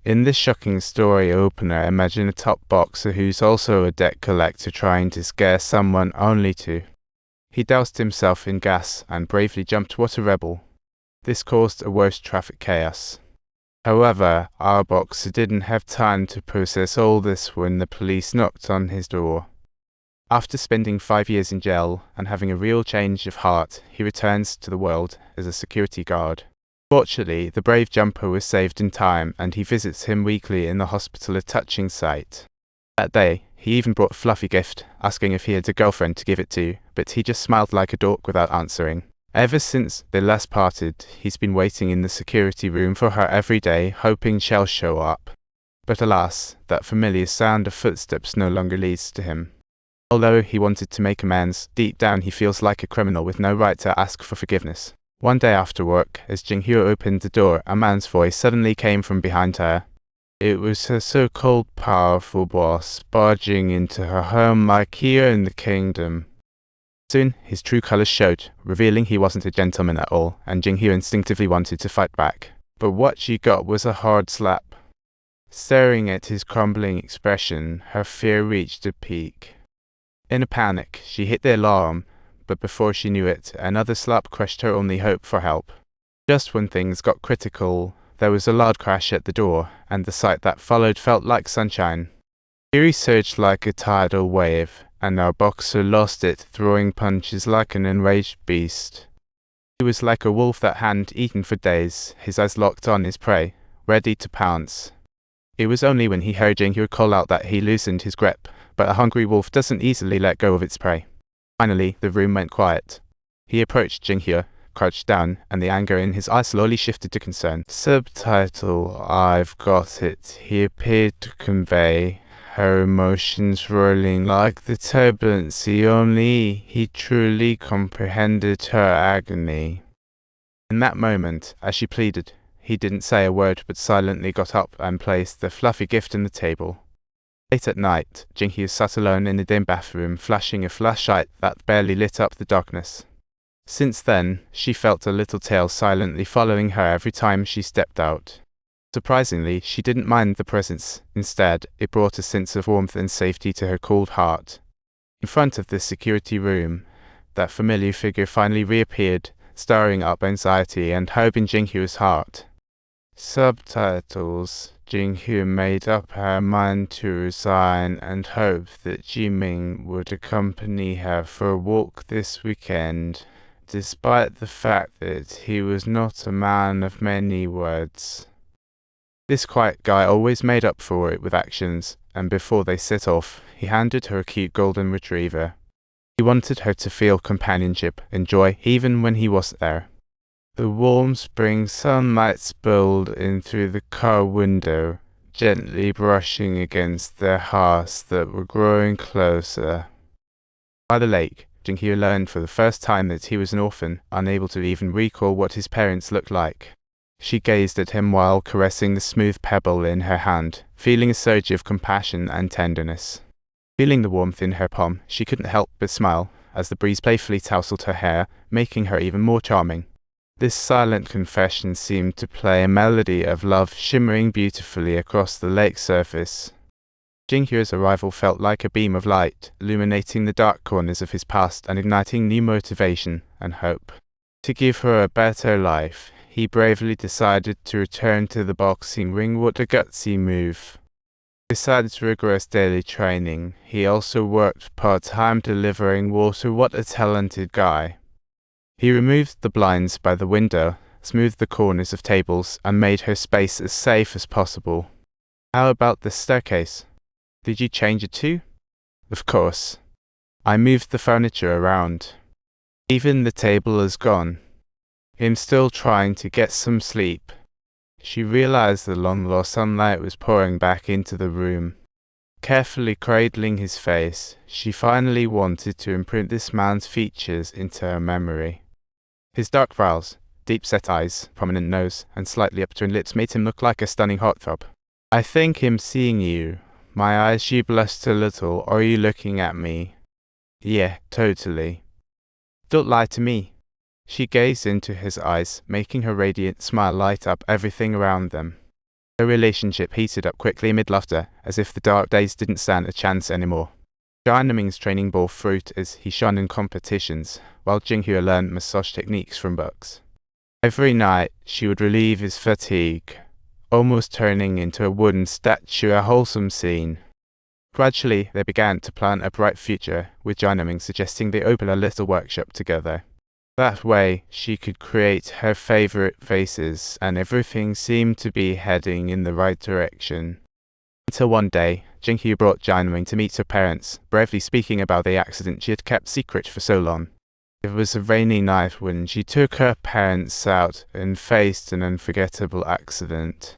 In this shocking story opener, imagine a top boxer who's also a debt collector trying to scare someone only to. He doused himself in gas and bravely jumped. What a rebel. This caused a worse traffic chaos. However, our boxer didn't have time to process all this when the police knocked on his door. After spending 5 years in jail and having a real change of heart, he returns to the world as a security guard. Fortunately, the brave jumper was saved in time, and he visits him weekly in the hospital, a touching sight. That day, he even brought a fluffy gift, asking if he had a girlfriend to give it to, but he just smiled like a dork without answering. Ever since they last parted, he's been waiting in the security room for her every day, hoping she'll show up. But alas, that familiar sound of footsteps no longer leads to him. Although he wanted to make amends, deep down he feels like a criminal with no right to ask for forgiveness. One day after work, as Jinghua opened the door, a man's voice suddenly came from behind her. It was her so-called powerful boss, barging into her home like he owned the kingdom. Soon, his true colors showed, revealing he wasn't a gentleman at all, and Jinghua instinctively wanted to fight back. But what she got was a hard slap. Staring at his crumbling expression, her fear reached a peak. In a panic, she hit the alarm, but before she knew it, another slap crushed her only hope for help. Just when things got critical, there was a loud crash at the door, and the sight that followed felt like sunshine. Fury surged like a tidal wave, and our boxer lost it, throwing punches like an enraged beast. He was like a wolf that hadn't eaten for days, his eyes locked on his prey, ready to pounce. It was only when he heard Jinghua call out that he loosened his grip, but a hungry wolf doesn't easily let go of its prey. Finally, the room went quiet. He approached Jinghua, crouched down, and the anger in his eyes slowly shifted to concern. Subtitle: I've got it. He appeared to convey, her emotions rolling like the turbulent sea, only he truly comprehended her agony. In that moment, as she pleaded, he didn't say a word but silently got up and placed the fluffy gift on the table. Late at night, Jinghua sat alone in the dim bathroom, flashing a flashlight that barely lit up the darkness. Since then, she felt a little tail silently following her every time she stepped out. Surprisingly, she didn't mind the presence. Instead, it brought a sense of warmth and safety to her cold heart. In front of the security room, that familiar figure finally reappeared, stirring up anxiety and hope in Jinghua's heart. Subtitles: Jinghua made up her mind to resign and hoped that Zheming would accompany her for a walk this weekend, despite the fact that he was not a man of many words. This quiet guy always made up for it with actions, and before they set off, he handed her a cute golden retriever. He wanted her to feel companionship and joy even when he wasn't there. The warm spring sunlight spilled in through the car window, gently brushing against their hearts that were growing closer. By the lake, Jinghua learned for the first time that he was an orphan, unable to even recall what his parents looked like. She gazed at him while caressing the smooth pebble in her hand, feeling a surge of compassion and tenderness. Feeling the warmth in her palm, she couldn't help but smile, as the breeze playfully tousled her hair, making her even more charming. This silent confession seemed to play a melody of love shimmering beautifully across the lake's surface. Jinghua's arrival felt like a beam of light, illuminating the dark corners of his past and igniting new motivation and hope. To give her a better life, he bravely decided to return to the boxing ring. What a gutsy move. Besides rigorous daily training, he also worked part-time delivering water. What a talented guy. He removed the blinds by the window, smoothed the corners of tables, and made her space as safe as possible. How about the staircase? Did you change it too? Of course. I moved the furniture around. Even the table is gone. I'm still trying to get some sleep. She realized the long-lost sunlight was pouring back into the room. Carefully cradling his face, she finally wanted to imprint this man's features into her memory. His dark brows, deep-set eyes, prominent nose, and slightly upturned lips made him look like a stunning heartthrob. I think I'm seeing you. My eyes, she blushed a little. Are you looking at me? Yeah, totally. Don't lie to me. She gazed into his eyes, making her radiant smile light up everything around them. Their relationship heated up quickly amid laughter, as if the dark days didn't stand a chance anymore. Zheming's training bore fruit as he shone in competitions, while Jinghua learned massage techniques from books. Every night, she would relieve his fatigue, almost turning into a wooden statue, a wholesome scene. Gradually, they began to plan a bright future, with Zheming suggesting they open a little workshop together. That way, she could create her favorite vases, and everything seemed to be heading in the right direction. Until one day, Jinghua brought Zheming to meet her parents, bravely speaking about the accident she had kept secret for so long. It was a rainy night when she took her parents out and faced an unforgettable accident.